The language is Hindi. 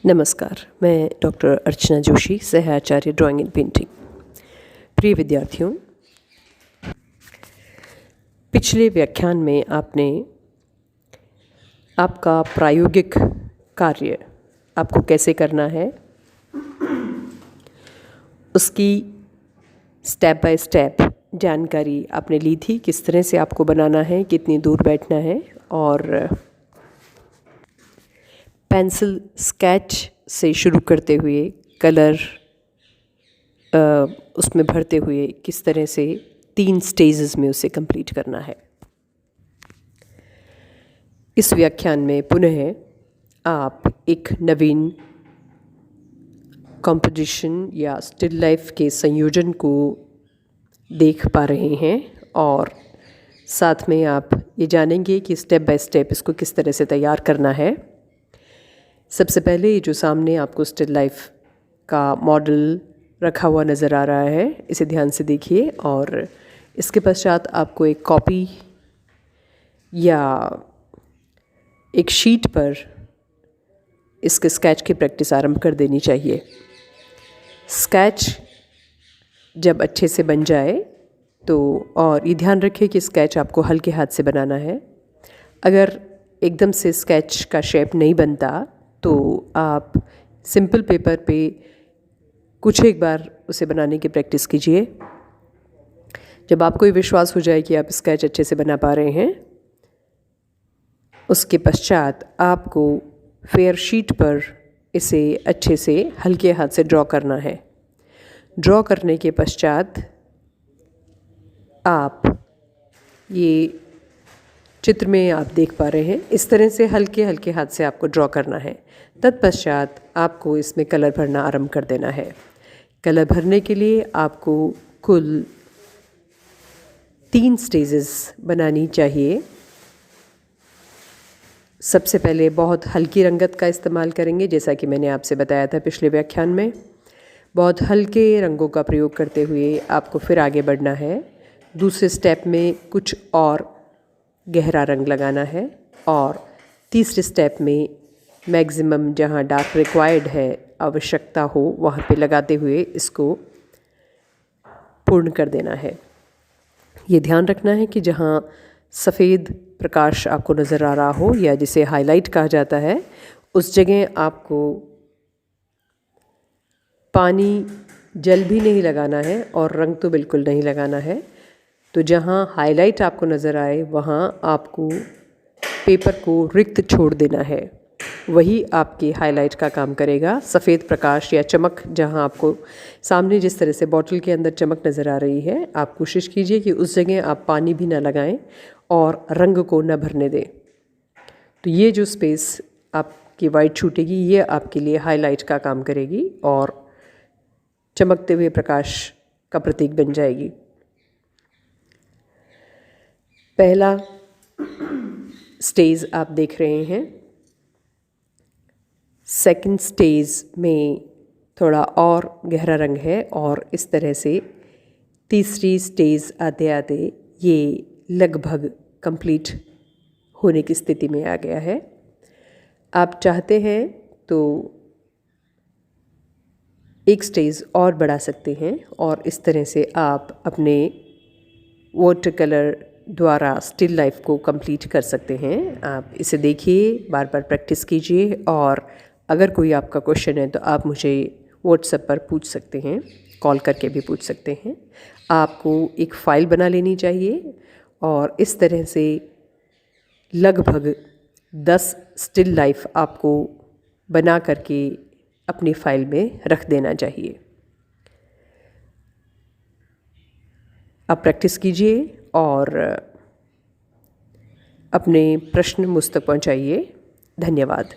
नमस्कार, मैं डॉक्टर अर्चना जोशी, सह आचार्य ड्राइंग एंड पेंटिंग। प्रिय विद्यार्थियों, पिछले व्याख्यान में आपने आपका प्रायोगिक कार्य आपको कैसे करना है उसकी स्टेप बाय स्टेप जानकारी आपने ली थी। किस तरह से आपको बनाना है, कितनी दूर बैठना है और पेंसिल स्केच से शुरू करते हुए कलर उसमें भरते हुए किस तरह से 3 स्टेजेस में उसे कंप्लीट करना है। इस व्याख्यान में पुनः आप एक नवीन कंपोजिशन या स्टिल लाइफ के संयोजन को देख पा रहे हैं और साथ में आप ये जानेंगे कि स्टेप बाय स्टेप इसको किस तरह से तैयार करना है। सबसे पहले ये जो सामने आपको स्टिल लाइफ का मॉडल रखा हुआ नज़र आ रहा है, इसे ध्यान से देखिए और इसके पश्चात आपको एक कॉपी या एक शीट पर इसके स्केच की प्रैक्टिस आरंभ कर देनी चाहिए। स्केच जब अच्छे से बन जाए तो और ये ध्यान रखें कि स्केच आपको हल्के हाथ से बनाना है। अगर एकदम से स्केच का शेप नहीं बनता तो आप सिंपल पेपर पे कुछ एक बार उसे बनाने की प्रैक्टिस कीजिए। जब आपको ये विश्वास हो जाए कि आप स्केच अच्छे से बना पा रहे हैं, उसके पश्चात आपको फेयर शीट पर इसे अच्छे से हल्के हाथ से ड्रॉ करना है। ड्रॉ करने के पश्चात आप ये चित्र में आप देख पा रहे हैं, इस तरह से हल्के हल्के हाथ से आपको ड्रॉ करना है। तत्पश्चात आपको इसमें कलर भरना आरंभ कर देना है। कलर भरने के लिए आपको कुल 3 स्टेजेस बनानी चाहिए। सबसे पहले बहुत हल्की रंगत का इस्तेमाल करेंगे, जैसा कि मैंने आपसे बताया था पिछले व्याख्यान में। बहुत हल्के रंगों का प्रयोग करते हुए आपको फिर आगे बढ़ना है। दूसरे स्टेप में कुछ और गहरा रंग लगाना है और तीसरे स्टेप में मैक्सिमम जहाँ डार्क रिक्वायर्ड है, आवश्यकता हो, वहाँ पे लगाते हुए इसको पूर्ण कर देना है। ये ध्यान रखना है कि जहाँ सफ़ेद प्रकाश आपको नज़र आ रहा हो या जिसे हाईलाइट कहा जाता है, उस जगह आपको पानी जल भी नहीं लगाना है और रंग तो बिल्कुल नहीं लगाना है। तो जहाँ हाईलाइट आपको नज़र आए वहाँ आपको पेपर को रिक्त छोड़ देना है, वही आपके हाईलाइट का काम करेगा। सफ़ेद प्रकाश या चमक जहाँ आपको सामने जिस तरह से बॉटल के अंदर चमक नज़र आ रही है, आप कोशिश कीजिए कि उस जगह आप पानी भी ना लगाएं और रंग को न भरने दें। तो ये जो स्पेस आपकी वाइट छूटेगी, ये आपके लिए हाईलाइट का काम करेगी और चमकते हुए प्रकाश का प्रतीक बन जाएगी। पहला स्टेज आप देख रहे हैं। सेकंड स्टेज में थोड़ा और गहरा रंग है और इस तरह से तीसरी स्टेज आते आते ये लगभग कंप्लीट होने की स्थिति में आ गया है। आप चाहते हैं तो एक स्टेज और बढ़ा सकते हैं और इस तरह से आप अपने वाटर कलर द्वारा स्टिल लाइफ को कंप्लीट कर सकते हैं। आप इसे देखिए, बार बार प्रैक्टिस कीजिए और अगर कोई आपका क्वेश्चन है तो आप मुझे व्हाट्सएप पर पूछ सकते हैं, कॉल करके भी पूछ सकते हैं। आपको एक फ़ाइल बना लेनी चाहिए और इस तरह से लगभग 10 स्टिल लाइफ आपको बना करके अपनी फ़ाइल में रख देना चाहिए। आप प्रैक्टिस कीजिए और अपने प्रश्न मुझ तक पहुँचाइए। धन्यवाद।